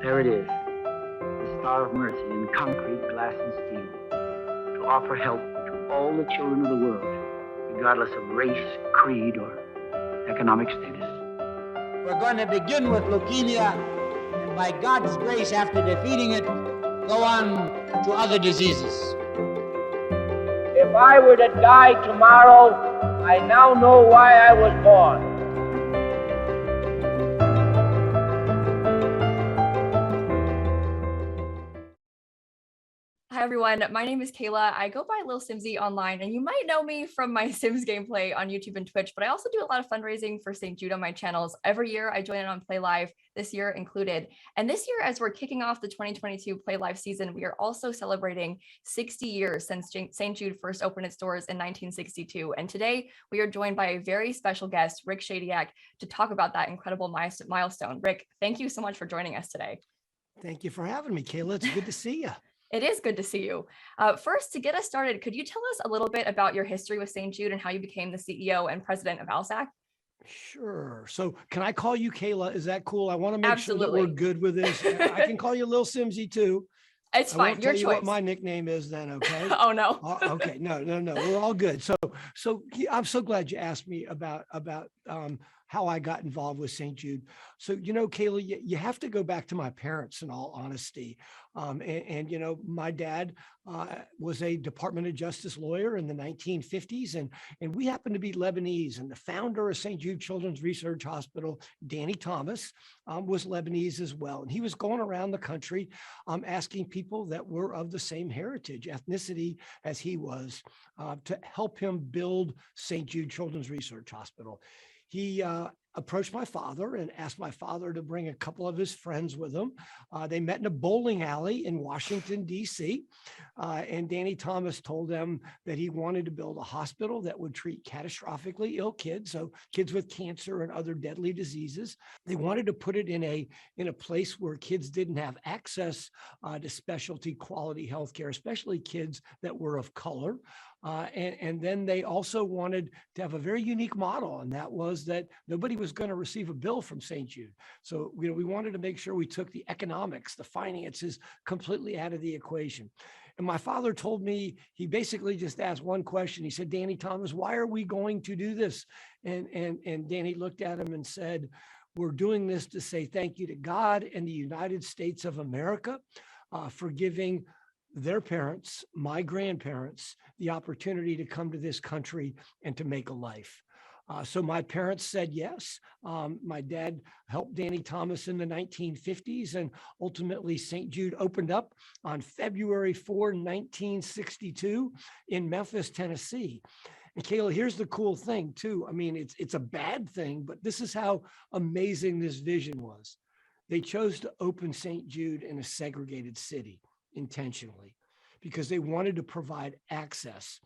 There it is, the Star of Mercy in concrete, glass, and steel, to offer help to all the children of the world, regardless of race, creed, or economic status. We're going to begin with leukemia, and by God's grace, after defeating it, go on to other diseases. If I were to die tomorrow, I now know why I was born. Hi everyone, my name is Kayla. I go by lilsimsie online, and you might know me from my Sims gameplay on YouTube and Twitch, but I also do a lot of fundraising for St. Jude on my channels. Every year I join in on Play Live, this year included. And this year, as we're kicking off the 2022 Play Live season, we are also celebrating 60 years since St. Jude first opened its doors in 1962. And today we are joined by a very special guest, Rick Shadyac, to talk about that incredible milestone. Rick, thank you so much for joining us today. Thank you for having me, Kayla. It's good to see you. It is good to see you. First, to get us started, could you tell us a little bit about your history with St. Jude and how you became the CEO and president of ALSAC? Sure. So can I call you Kayla? Is that cool? I want to make Absolutely. sure that we're good with this. I can call you lilsimsie too. It's fine. Your choice. What my nickname is then, okay? Oh, no. Okay. No. We're all good. So I'm so glad you asked me about how I got involved with St. Jude. So, Kayla, you have to go back to my parents in all honesty. And my dad was a Department of Justice lawyer in the 1950s, and we happened to be Lebanese. And the founder of St. Jude Children's Research Hospital, Danny Thomas, was Lebanese as well. And he was going around the country asking people that were of the same heritage, ethnicity as he was, to help him build St. Jude Children's Research Hospital. He approached my father and asked my father to bring a couple of his friends with him. They met in a bowling alley in Washington, D.C. And Danny Thomas told them that he wanted to build a hospital that would treat catastrophically ill kids, so kids with cancer and other deadly diseases. They wanted to put it in a place where kids didn't have access to specialty quality healthcare, especially kids that were of color. And then they also wanted to have a very unique model, and that was that nobody was going to receive a bill from St. Jude. So, we wanted to make sure we took the economics, the finances completely out of the equation. And my father told me, he basically just asked one question. He said, Danny Thomas, why are we going to do this? And Danny looked at him and said, we're doing this to say thank you to God and the United States of America for giving their parents, my grandparents, the opportunity to come to this country and to make a life. So my parents said yes. My dad helped Danny Thomas in the 1950s, and ultimately St. Jude opened up on February 4, 1962 in Memphis, Tennessee. And Kayla, here's the cool thing too. I mean, it's a bad thing, but this is how amazing this vision was. They chose to open St. Jude in a segregated city intentionally because they wanted to provide access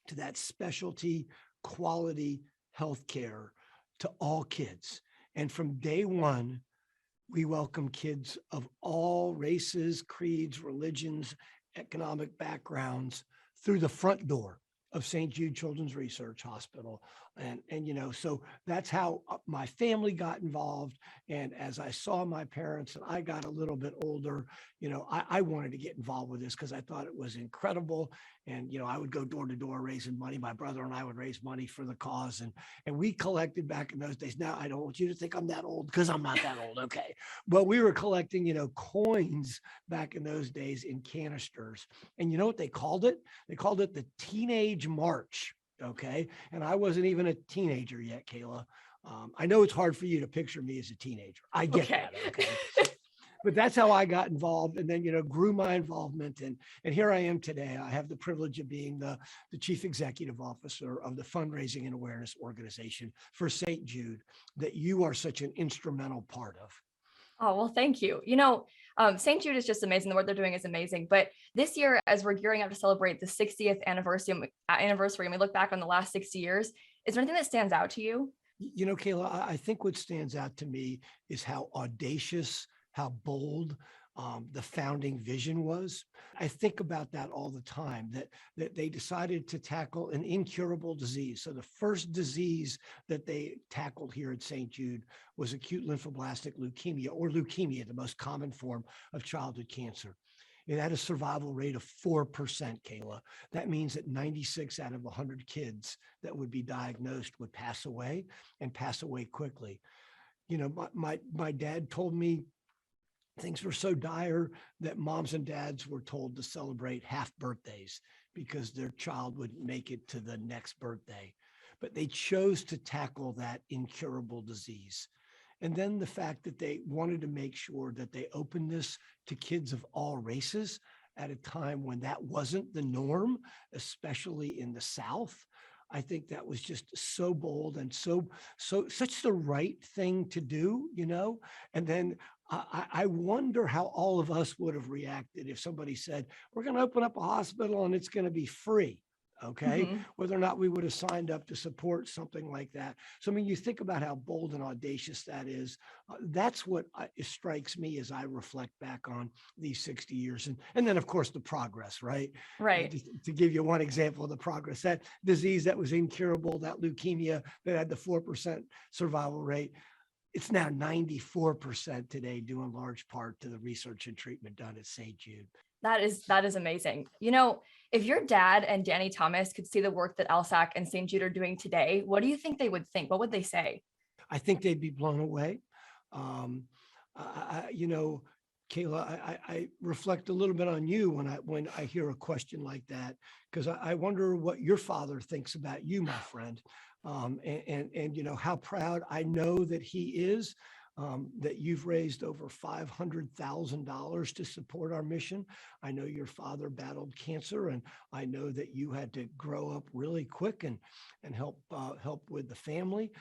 to that specialty quality healthcare to all kids. And from day one, we welcome kids of all races, creeds, religions, economic backgrounds through the front door of St. Jude Children's Research Hospital. And so that's how my family got involved. And as I saw my parents and I got a little bit older, I wanted to get involved with this because I thought it was incredible. And, I would go door to door raising money. My brother and I would raise money for the cause. And we collected back in those days. Now, I don't want you to think I'm that old because I'm not that old. Okay. But we were collecting, coins back in those days in canisters. And you know what they called it? They called it the Teenage March. Okay. And I wasn't even a teenager yet, Kayla. I know it's hard for you to picture me as a teenager. I get that. Okay. But that's how I got involved, and then, grew my involvement. And here I am today. I have the privilege of being the chief executive officer of the fundraising and awareness organization for St. Jude that you are such an instrumental part of. Oh, well, thank you. St. Jude is just amazing. The work they're doing is amazing. But this year, as we're gearing up to celebrate the 60th anniversary, and we look back on the last 60 years, is there anything that stands out to you? Kayla, I think what stands out to me is how audacious, how bold, the founding vision was. I think about that all the time, that they decided to tackle an incurable disease. So the first disease that they tackled here at St. Jude was acute lymphoblastic leukemia, or leukemia, the most common form of childhood cancer. It had a survival rate of 4%, Kayla. That means that 96 out of 100 kids that would be diagnosed would pass away, and pass away quickly. You know, my dad told me things were so dire that moms and dads were told to celebrate half birthdays because their child wouldn't make it to the next birthday. But they chose to tackle that incurable disease. And then the fact that they wanted to make sure that they opened this to kids of all races at a time when that wasn't the norm, especially in the South. I think that was just so bold and such the right thing to do, you know? And then I wonder how all of us would have reacted if somebody said, we're going to open up a hospital and it's going to be free. Okay. Mhm. Whether or not we would have signed up to support something like that. So, I mean, you think about how bold and audacious that is. That's what strikes me as I reflect back on these 60 years. And then, of course, the progress, right? Right. Just to give you one example of the progress, that disease that was incurable, that leukemia that had the 4% survival rate, it's now 94% today, due in large part to the research and treatment done at St. Jude. That is amazing. You know, if your dad and Danny Thomas could see the work that LSAC and St. Jude are doing today, what do you think they would think? What would they say? I think they'd be blown away. You know, Kayla, I reflect a little bit on you when I hear a question like that, because I wonder what your father thinks about you, my friend, and you know how proud I know that he is. That you've raised over $500,000 to support our mission. I know your father battled cancer, and I know that you had to grow up really quick and help with the family.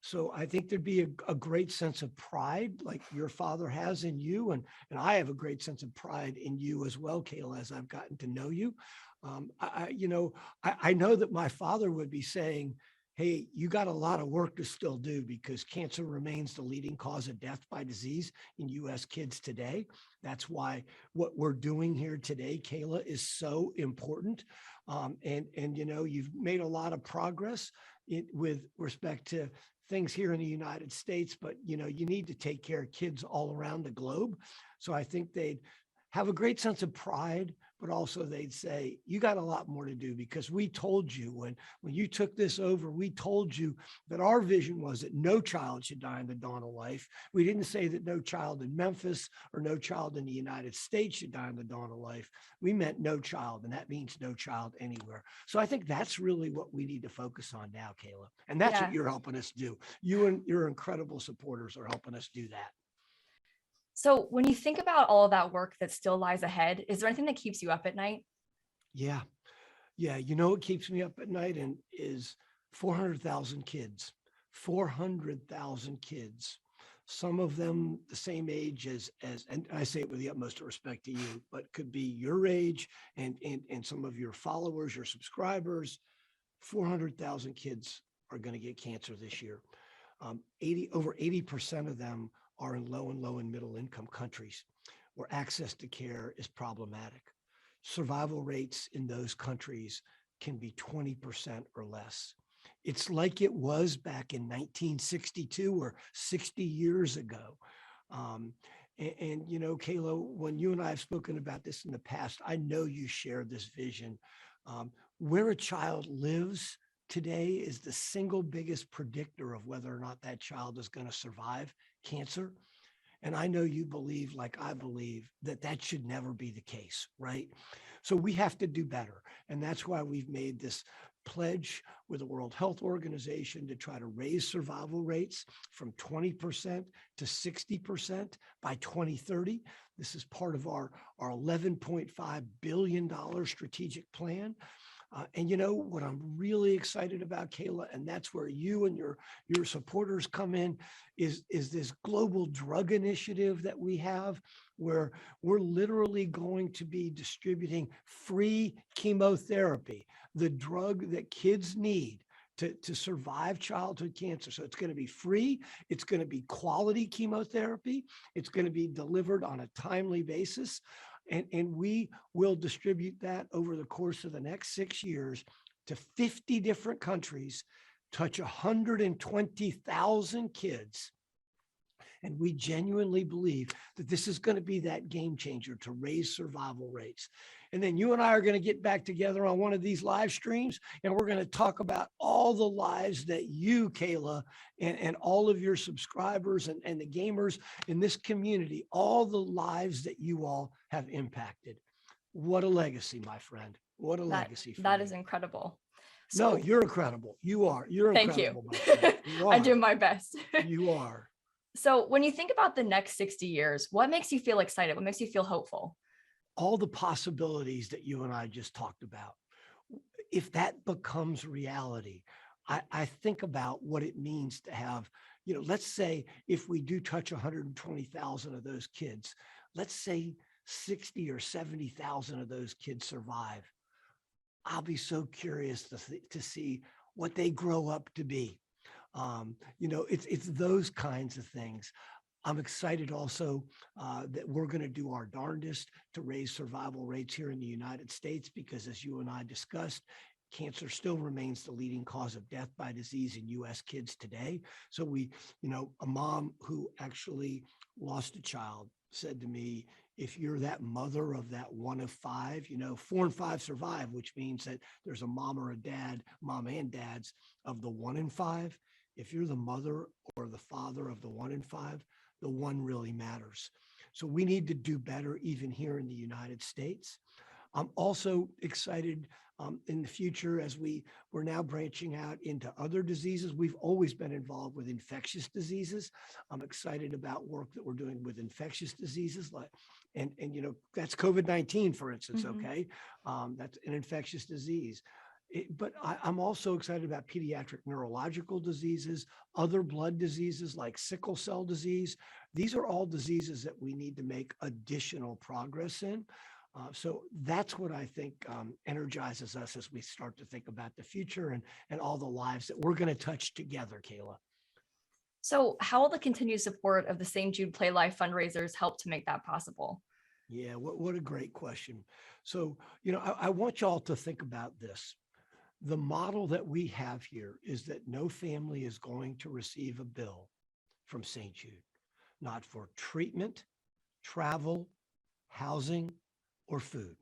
So I think there'd be a great sense of pride like your father has in you. And I have a great sense of pride in you as well, Kayla, as I've gotten to know you. I know that my father would be saying, hey, you got a lot of work to still do because cancer remains the leading cause of death by disease in U.S. kids today. That's why what we're doing here today, Kayla, is so important. And you know, you've made a lot of progress with respect to things here in the United States, but you know, you need to take care of kids all around the globe. So I think they'd have a great sense of pride, but also they'd say, you got a lot more to do because we told you when you took this over, we told you that our vision was that no child should die in the dawn of life. We didn't say that no child in Memphis or no child in the United States should die in the dawn of life. We meant no child, and that means no child anywhere. So I think that's really what we need to focus on now, Kayla. And that's what you're helping us do. You and your incredible supporters are helping us do that. So when you think about all of that work that still lies ahead, is there anything that keeps you up at night? Yeah. You know what keeps me up at night and is 400,000 kids, 400,000 kids, some of them the same age as, and I say it with the utmost respect to you, but could be your age and some of your followers, your subscribers. 400,000 kids are going to get cancer this year. Over 80% of them are in low and middle income countries where access to care is problematic. Survival rates in those countries can be 20% or less. It's like it was back in 1962 or 60 years ago. And you know, Kayla, when you and I have spoken about this in the past, I know you share this vision. Where a child lives today is the single biggest predictor of whether or not that child is going to survive cancer. And I know you believe, like I believe, that that should never be the case, right? So we have to do better. And that's why we've made this pledge with the World Health Organization to try to raise survival rates from 20% to 60% by 2030. This is part of our $11.5 billion strategic plan. And you know what I'm really excited about, Kayla, and that's where you and your supporters come in, is this global drug initiative that we have, where we're literally going to be distributing free chemotherapy, the drug that kids need to survive childhood cancer. So it's going to be free. It's going to be quality chemotherapy. It's going to be delivered on a timely basis. And we will distribute that over the course of the next 6 years to 50 different countries, touch 120,000 kids. And we genuinely believe that this is going to be that game changer to raise survival rates. And then you and I are going to get back together on one of these live streams, and we're going to talk about all the lives that you, Kayla, and all of your subscribers and the gamers in this community, all the lives that you all have impacted. What a legacy, my friend. What a legacy. That is incredible. So, no, you're incredible. You are. You're incredible. Thank you. You I do my best. You are. So when you think about the next 60 years, what makes you feel excited? What makes you feel hopeful? All the possibilities that you and I just talked about. If that becomes reality, I think about what it means to have, let's say if we do touch 120,000 of those kids, let's say 60 or 70,000 of those kids survive. I'll be so curious to see what they grow up to be. It's those kinds of things. I'm excited also that we're going to do our darndest to raise survival rates here in the United States, because as you and I discussed, cancer still remains the leading cause of death by disease in U.S. kids today. So a mom who actually lost a child said to me, if you're that mother of that 1 of 5, 4 and 5 survive, which means that there's a mom or a dad, mom and dads of the 1 in 5. If you're the mother or the father of the 1 in 5, the 1 really matters. So we need to do better even here in the United States. I'm also excited in the future as we're now branching out into other diseases. We've always been involved with infectious diseases. I'm excited about work that we're doing with infectious diseases, and that's COVID-19, for instance. Mm-hmm. Okay, that's an infectious disease. But I'm also excited about pediatric neurological diseases, other blood diseases like sickle cell disease. These are all diseases that we need to make additional progress in. So that's what I think energizes us as we start to think about the future and all the lives that we're going to touch together, Kayla. So how will the continued support of the St. Jude Play Life fundraisers help to make that possible? Yeah, what a great question. So, I want y'all to think about this. The model that we have here is that no family is going to receive a bill from St. Jude, not for treatment, travel, housing, or food.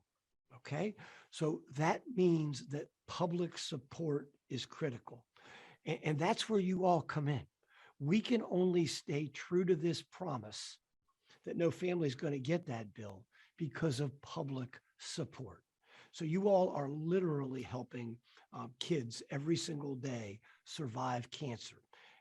Okay. So that means that public support is critical. And that's where you all come in. We can only stay true to this promise that no family is going to get that bill because of public support. So you all are literally helping kids every single day survive cancer.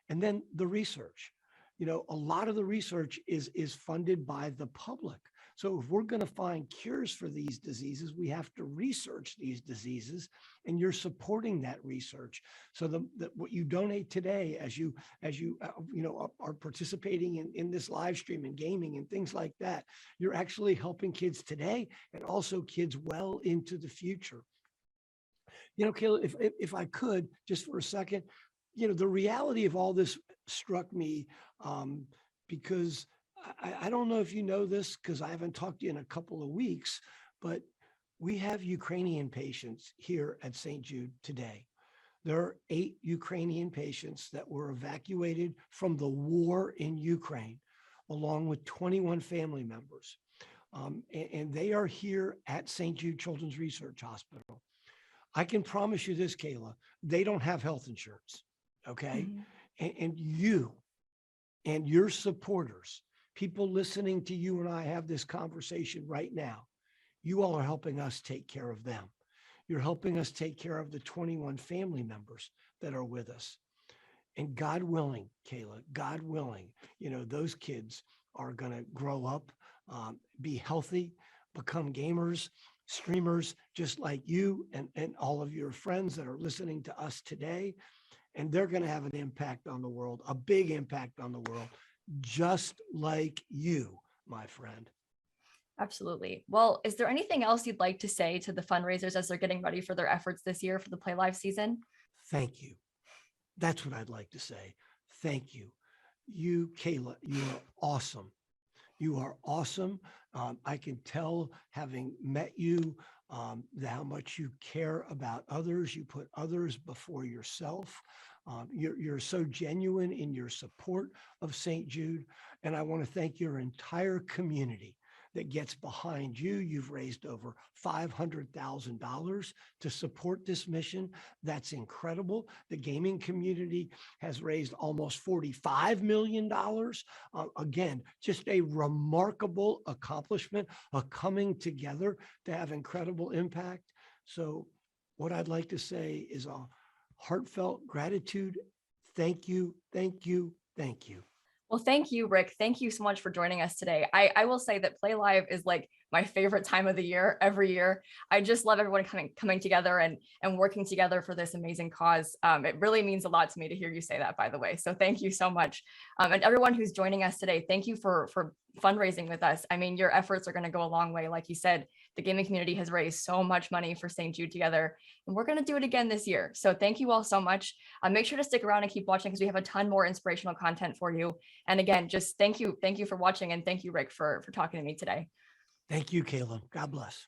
And then the research, a lot of the research is funded by the public. So if we're going to find cures for these diseases, we have to research these diseases, and you're supporting that research. So that what you donate today, as you are participating in this live stream and gaming and things like that, you're actually helping kids today and also kids well into the future. Kayla, if I could just for a second, the reality of all this struck me because I don't know if you know this, because I haven't talked to you in a couple of weeks, but we have Ukrainian patients here at St. Jude today. There are 8 Ukrainian patients that were evacuated from the war in Ukraine, along with 21 family members. And they are here at St. Jude Children's Research Hospital. I can promise you this, Kayla, they don't have health insurance, okay? Mm-hmm. And you and your supporters, people listening to you and I have this conversation right now, you all are helping us take care of them. You're helping us take care of the 21 family members that are with us. And God willing, Kayla, God willing, those kids are going to grow up, be healthy, become gamers, streamers, just like you and all of your friends that are listening to us today. And they're going to have an impact on the world, a big impact on the world, just like you, my friend. Absolutely. Well, is there anything else you'd like to say to the fundraisers as they're getting ready for their efforts this year for the Play Live season? Thank you. That's what I'd like to say. Thank you. You, Kayla, you are awesome. You are awesome. I can tell, having met you, how much you care about others. You put others before yourself. You're so genuine in your support of St. Jude. And I want to thank your entire community that gets behind you. You've raised over $500,000 to support this mission. That's incredible. The gaming community has raised almost $45 million. Again, just a remarkable accomplishment, a coming together to have incredible impact. So what I'd like to say is a heartfelt gratitude. Thank you, thank you, thank you. Well, thank you, Rick. Thank you so much for joining us today. I will say that Play Live is like my favorite time of the year, every year. I just love everyone coming together and working together for this amazing cause. It really means a lot to me to hear you say that, by the way. So thank you so much. And everyone who's joining us today, thank you for fundraising with us. I mean, your efforts are going to go a long way. Like you said, the gaming community has raised so much money for St. Jude together, and we're going to do it again this year. So thank you all so much. Make sure to stick around and keep watching, because we have a ton more inspirational content for you. And again, just thank you for watching, and thank you, Rick, for talking to me today. Thank you, Caleb. God bless.